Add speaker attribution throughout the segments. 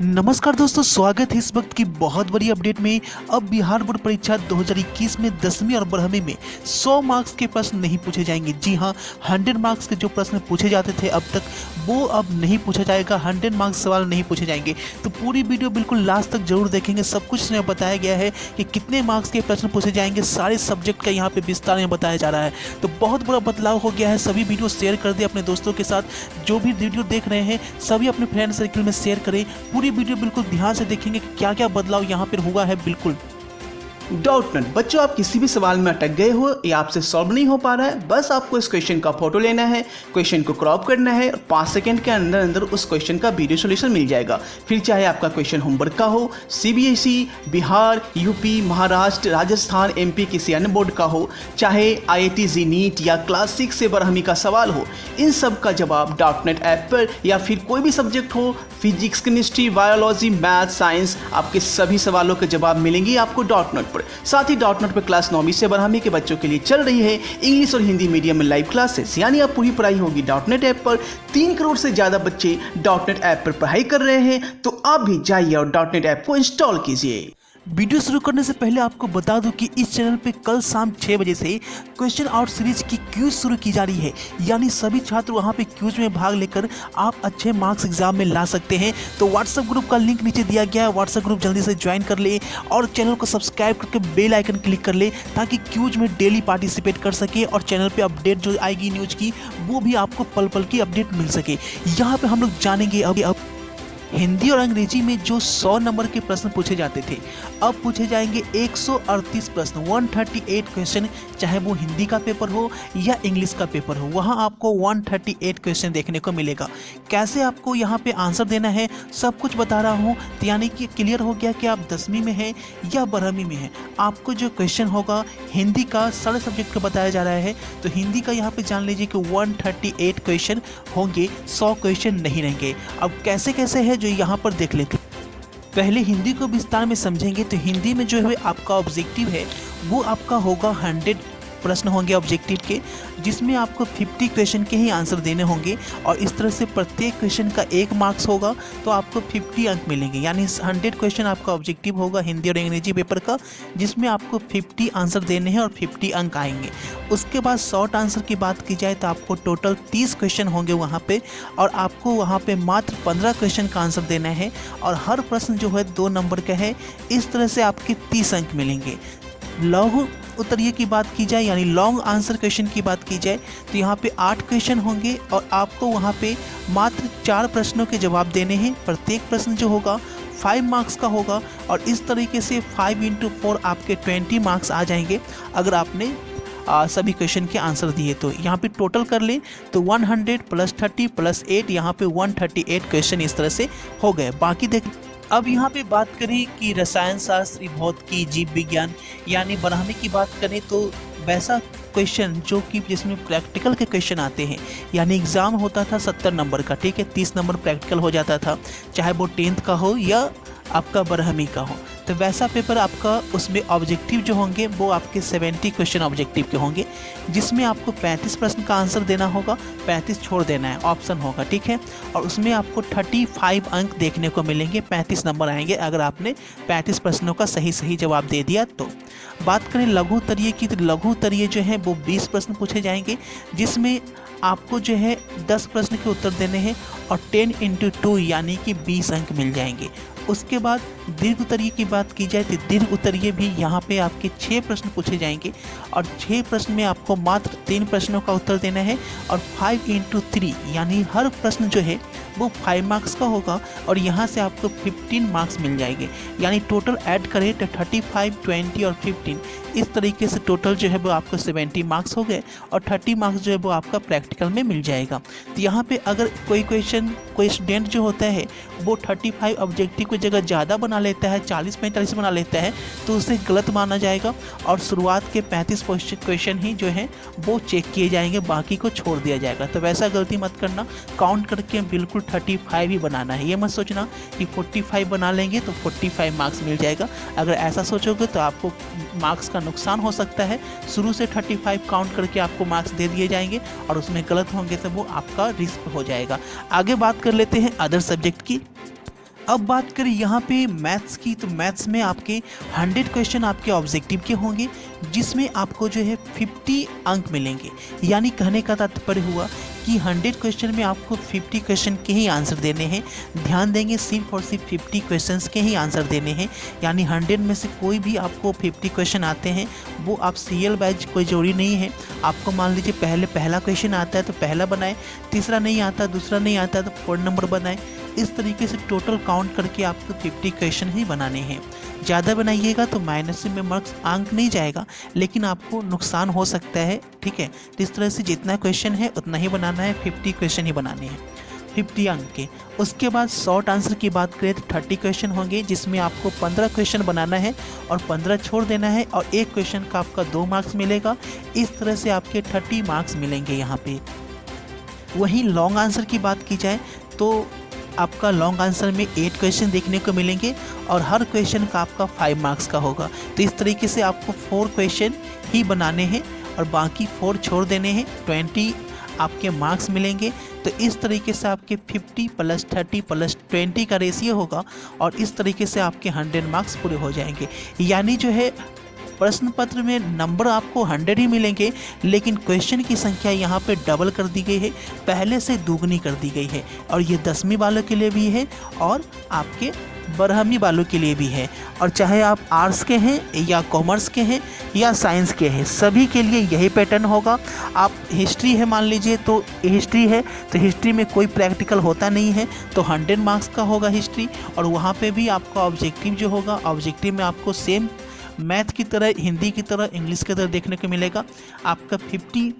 Speaker 1: नमस्कार दोस्तों, स्वागत है इस वक्त की बहुत बड़ी अपडेट में। अब बिहार बोर्ड परीक्षा 2021 में 10वीं और 12वीं में 100 मार्क्स के प्रश्न नहीं पूछे जाएंगे। जी हां, 100 मार्क्स के जो प्रश्न पूछे जाते थे अब तक, वो अब नहीं पूछा जाएगा। 100 मार्क्स सवाल नहीं पूछे जाएंगे। तो पूरी वीडियो बिल्कुल लास्ट तक जरूर देखेंगे। सब कुछ इसमें बताया गया है कि कितने मार्क्स के प्रश्न पूछे जाएंगे। सारे सब्जेक्ट का यहाँ पे विस्तार में बताया जा रहा है। तो बहुत बड़ा बदलाव हो गया है। सभी वीडियो शेयर कर दे अपने दोस्तों के साथ। जो भी वीडियो देख रहे हैं सभी अपने फ्रेंड सर्किल में शेयर करें। पूरी वीडियो बिल्कुल ध्यान से देखेंगे कि क्या क्या बदलाव यहाँ पर हुआ है। बिल्कुल
Speaker 2: डाउटनट बच्चों, आप किसी भी सवाल में अटक गए हो या आपसे सॉल्व नहीं हो पा रहा है, बस आपको इस क्वेश्चन का फोटो लेना है, क्वेश्चन को क्रॉप करना है और 5 सेकंड के अंदर अंदर उस क्वेश्चन का वीडियो सॉल्यूशन मिल जाएगा। फिर चाहे आपका क्वेश्चन होमवर्क का हो, CBSE, Bihar, UP, Maharashtra, Rajasthan, MP किसी अन्य बोर्ड का हो, चाहे आईआईटी जी नीट या क्लास 6 से 12वीं का सवाल हो, इन सब का जवाब डाउटनट ऐप पर, या फिर कोई भी सब्जेक्ट हो, physics, chemistry, biology, math, science, आपके सभी सवालों के जवाब मिलेंगे आपको डाउटनट पर। साथ ही डाउटनट पर क्लास 9वीं से 12वीं के बच्चों के लिए चल रही है इंग्लिश और हिंदी मीडियम में लाइव क्लासेस, यानी अब पूरी पढ़ाई होगी डाउटनट ऐप पर। 3 करोड़ से ज़्यादा बच्चे डाउटनट ऐप पर पढ़ाई कर रहे हैं, तो आप भी जाइए और डाउटनट ऐप को इंस्टॉल कीजिए।
Speaker 1: वीडियो शुरू करने से पहले आपको बता दूं कि इस चैनल पे कल शाम 6 बजे से क्वेश्चन आउट सीरीज की क्यूज शुरू की जा रही है। यानी सभी छात्र वहां पे क्यूज में भाग लेकर आप अच्छे मार्क्स एग्जाम में ला सकते हैं। तो व्हाट्सएप ग्रुप का लिंक नीचे दिया गया है। व्हाट्सएप ग्रुप जल्दी से ज्वाइन कर ले और चैनल को सब्सक्राइब करके बेल आइकन क्लिक कर ले, ताकि क्यूज में डेली पार्टिसिपेट कर सके और चैनल पर अपडेट जो आएगी न्यूज की, वो भी आपको पल पल की अपडेट मिल सके। यहाँ पे हम लोग जानेंगे अब हिंदी और अंग्रेजी में जो 100 नंबर के प्रश्न पूछे जाते थे, अब पूछे जाएंगे 138 प्रश्न, 138 क्वेश्चन। चाहे वो हिंदी का पेपर हो या इंग्लिश का पेपर हो, वहाँ आपको 138 क्वेश्चन देखने को मिलेगा। कैसे आपको यहाँ पे आंसर देना है सब कुछ बता रहा हूँ। तो यानी कि क्लियर हो गया कि आप 10वीं में हैं या 12वीं में हैं। आपको जो क्वेश्चन होगा हिंदी का, सारे सब्जेक्ट का बताया जा रहा है। तो हिंदी का यहाँ पे जान लीजिए कि 138 क्वेश्चन होंगे, 100 क्वेश्चन नहीं रहेंगे। अब कैसे कैसे है जो यहाँ पर देख लेते। पहले हिंदी को विस्तार में समझेंगे। तो हिंदी में जो है आपका ऑब्जेक्टिव है वो आपका होगा 100 प्रश्न होंगे ऑब्जेक्टिव के, जिसमें आपको 50 क्वेश्चन के ही आंसर देने होंगे। और इस तरह से प्रत्येक क्वेश्चन का 1 मार्क्स होगा, तो आपको 50 अंक मिलेंगे। यानी 100 क्वेश्चन आपका ऑब्जेक्टिव होगा हिंदी और अंग्रेजी पेपर का, जिसमें आपको 50 आंसर देने हैं और 50 अंक आएंगे। उसके बाद शॉर्ट आंसर की बात की जाए तो आपको टोटल 30 क्वेश्चन होंगे वहाँ पे, और आपको वहाँ पे मात्र 15 क्वेश्चन का आंसर देना है। और हर प्रश्न जो है 2 नंबर का है। इस तरह से आपके 30 अंक मिलेंगे। लघु उत्तरीय की बात की जाए, यानी लॉन्ग आंसर क्वेश्चन की बात की जाए, तो यहाँ पे 8 क्वेश्चन होंगे और आपको वहाँ पे मात्र 4 प्रश्नों के जवाब देने हैं। प्रत्येक प्रश्न जो होगा 5 मार्क्स का होगा, और इस तरीके से 5 × 4 आपके 20 मार्क्स आ जाएंगे अगर आपने सभी क्वेश्चन के आंसर दिए। तो यहाँ पे टोटल कर लें तो 100 + 30 + 8, यहाँ पे 138 क्वेश्चन इस तरह से हो गए। बाकी देख, अब यहाँ पे बात करें कि रसायन शास्त्र, भौतिकी, जीव विज्ञान यानी 12वीं की बात करें, तो वैसा क्वेश्चन जो कि जिसमें प्रैक्टिकल के क्वेश्चन आते हैं, यानी एग्ज़ाम होता था 70 नंबर का, ठीक है, 30 नंबर प्रैक्टिकल हो जाता था, चाहे वो 10th का हो या आपका 12वीं का हो। तो वैसा पेपर आपका, उसमें ऑब्जेक्टिव जो होंगे वो आपके 70 क्वेश्चन ऑब्जेक्टिव के होंगे, जिसमें आपको 35 प्रश्न का आंसर देना होगा, 35 छोड़ देना है, ऑप्शन होगा, ठीक है। और उसमें आपको 35 अंक देखने को मिलेंगे, 35 नंबर आएंगे अगर आपने 35 प्रश्नों का सही सही जवाब दे दिया तो। बात करें लघु उत्तरीय की, तो लघु उत्तरीय जो है वो 20 प्रश्न पूछे जाएंगे, जिसमें आपको जो है 10 प्रश्न के उत्तर देने हैं और 10 × 2 यानी कि 20 अंक मिल जाएंगे। उसके बाद दीर्घ उत्तरीय की बात की जाए तो दीर्घ उत्तरीय भी यहाँ पे आपके 6 प्रश्न पूछे जाएंगे, और 6 प्रश्न में आपको मात्र 3 प्रश्नों का उत्तर देना है, और 5 × 3 यानी हर प्रश्न जो है वो 5 मार्क्स का होगा, और यहाँ से आपको 15 मार्क्स मिल जाएंगे। यानी टोटल ऐड करें तो 35, 20 और 15, इस तरीके से टोटल जो है वो आपको 70 मार्क्स हो गए, और 30 मार्क्स जो है वो आपका प्रैक्टिकल में मिल जाएगा। तो यहाँ पे अगर कोई स्टूडेंट जो होता है वो 35 ऑब्जेक्टिव की जगह ज़्यादा बना लेता है, 40-45 बना लेता है, तो उसे गलत माना जाएगा, और शुरुआत के 35 क्वेश्चन ही जो हैं वो चेक किए जाएंगे, बाकी को छोड़ दिया जाएगा। तो वैसा गलती मत करना, काउंट करके बिल्कुल 35 ही बनाना है। ये मत सोचना कि 45 बना लेंगे तो 45 मार्क्स मिल जाएगा। अगर ऐसा सोचोगे तो आपको मार्क्स का नुकसान हो सकता है। शुरू से 35 काउंट करके आपको मार्क्स दे दिए जाएंगे, और उसमें गलत होंगे तो वो आपका रिस्क हो जाएगा। आगे बात कर लेते हैं अदर सब्जेक्ट की। अब बात करें यहाँ पे मैथ्स की, तो मैथ्स में आपके 100 क्वेश्चन आपके ऑब्जेक्टिव के होंगे, जिसमें आपको जो है 50 अंक मिलेंगे। यानी कहने का तात्पर्य हुआ कि 100 क्वेश्चन में आपको 50 क्वेश्चन के ही आंसर देने हैं। ध्यान देंगे, सिर्फ और सिर्फ 50 क्वेश्चंस के ही आंसर देने हैं। यानी 100 में से कोई भी आपको 50 क्वेश्चन आते हैं, वो आप सीरियल वाइज कोई जोड़ी नहीं है। आपको मान लीजिए पहला क्वेश्चन आता है तो पहला बनाए, तीसरा नहीं आता, दूसरा नहीं आता तो 4 नंबर बनाए। इस तरीके से टोटल काउंट करके आपको 50 क्वेश्चन ही बनाने हैं। ज़्यादा बनाइएगा तो माइनस में मार्क्स अंक नहीं जाएगा, लेकिन आपको नुकसान हो सकता है, ठीक है। तो इस तरह से जितना क्वेश्चन है उतना ही बनाना है, 50 क्वेश्चन ही बनाने हैं 50 अंक के। उसके बाद शॉर्ट आंसर की बात करें तो 30 क्वेश्चन होंगे, जिसमें आपको 15 क्वेश्चन बनाना है और 15 छोड़ देना है, और एक क्वेश्चन का आपका 2 मार्क्स मिलेगा। इस तरह से आपके 30 मार्क्स मिलेंगे यहाँ पे। वहीं लॉन्ग आंसर की बात की जाए तो आपका लॉन्ग आंसर में 8 क्वेश्चन देखने को मिलेंगे और हर क्वेश्चन का आपका 5 मार्क्स का होगा। तो इस तरीके से आपको 4 क्वेश्चन ही बनाने हैं और बाकी 4 छोड़ देने हैं, 20 आपके मार्क्स मिलेंगे। तो इस तरीके से आपके 50 + 30 + 20 का रेशियो होगा और इस तरीके से आपके 100 मार्क्स पूरे हो जाएंगे। यानी जो है प्रश्न पत्र में नंबर आपको 100 ही मिलेंगे, लेकिन क्वेश्चन की संख्या यहाँ पे डबल कर दी गई है, पहले से दुगनी कर दी गई है। और ये 10वीं वालों के लिए भी है और आपके 12वीं वालों के लिए भी है। और चाहे आप आर्ट्स के हैं या कॉमर्स के हैं या साइंस के हैं, सभी के लिए यही पैटर्न होगा। आप हिस्ट्री है मान लीजिए, तो हिस्ट्री है तो हिस्ट्री में कोई प्रैक्टिकल होता नहीं है, तो 100 मार्क्स का होगा हिस्ट्री। और वहाँ पे भी आपका ऑब्जेक्टिव जो होगा, ऑब्जेक्टिव में आपको सेम मैथ की तरह, हिंदी की तरह, इंग्लिश की तरह देखने को मिलेगा। आपका 50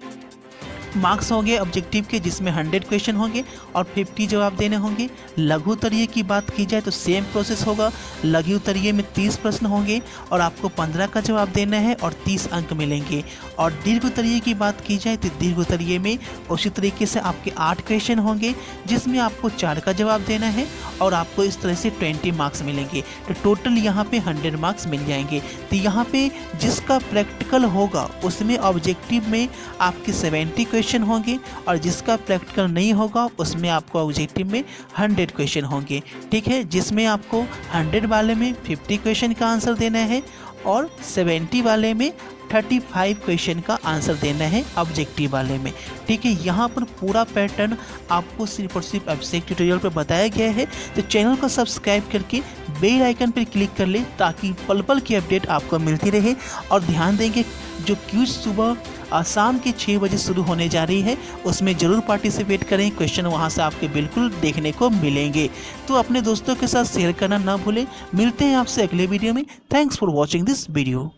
Speaker 1: मार्क्स होंगे ऑब्जेक्टिव के, जिसमें 100 क्वेश्चन होंगे और 50 जवाब देने होंगे। लघु उत्तरीय की बात की जाए तो सेम प्रोसेस होगा। लघु उत्तरीय में 30 प्रश्न होंगे और आपको 15 का जवाब देना है और 30 अंक मिलेंगे। और दीर्घ उत्तरीय की बात की जाए तो दीर्घ उत्तरीय में उसी तरीके से आपके 8 क्वेश्चन होंगे, जिसमें आपको 4 का जवाब देना है और आपको इस तरह से 20 मार्क्स मिलेंगे। तो टोटल यहाँ पे 100 मार्क्स मिल जाएंगे। तो यहाँ पे जिसका प्रैक्टिकल होगा उसमें ऑब्जेक्टिव में आपके 70 क्वेश्चन होंगे और जिसका प्रैक्टिकल नहीं होगा उसमें आपको ऑब्जेक्टिव में 100 क्वेश्चन होंगे, ठीक है। जिसमें आपको 100 वाले में 50 क्वेश्चन का आंसर देना है और 70 वाले में 35 क्वेश्चन का आंसर देना है ऑब्जेक्टिव वाले में, ठीक है। यहाँ पर पूरा पैटर्न आपको सिर्फ और सिर्फ एब्स्ट्रैक्ट ट्यूटोरियल पर बताया गया है। तो चैनल को सब्सक्राइब करके बेल आइकन पर क्लिक कर ले, ताकि पल पल की अपडेट आपको मिलती रहे। और ध्यान देंगे, जो क्विज सुबह शाम के 6 बजे शुरू होने जा रही है, उसमें ज़रूर पार्टिसिपेट करें। क्वेश्चन वहां से आपके बिल्कुल देखने को मिलेंगे। तो अपने दोस्तों के साथ शेयर करना ना भूलें। मिलते हैं आपसे अगले वीडियो में। Thanks for watching this video.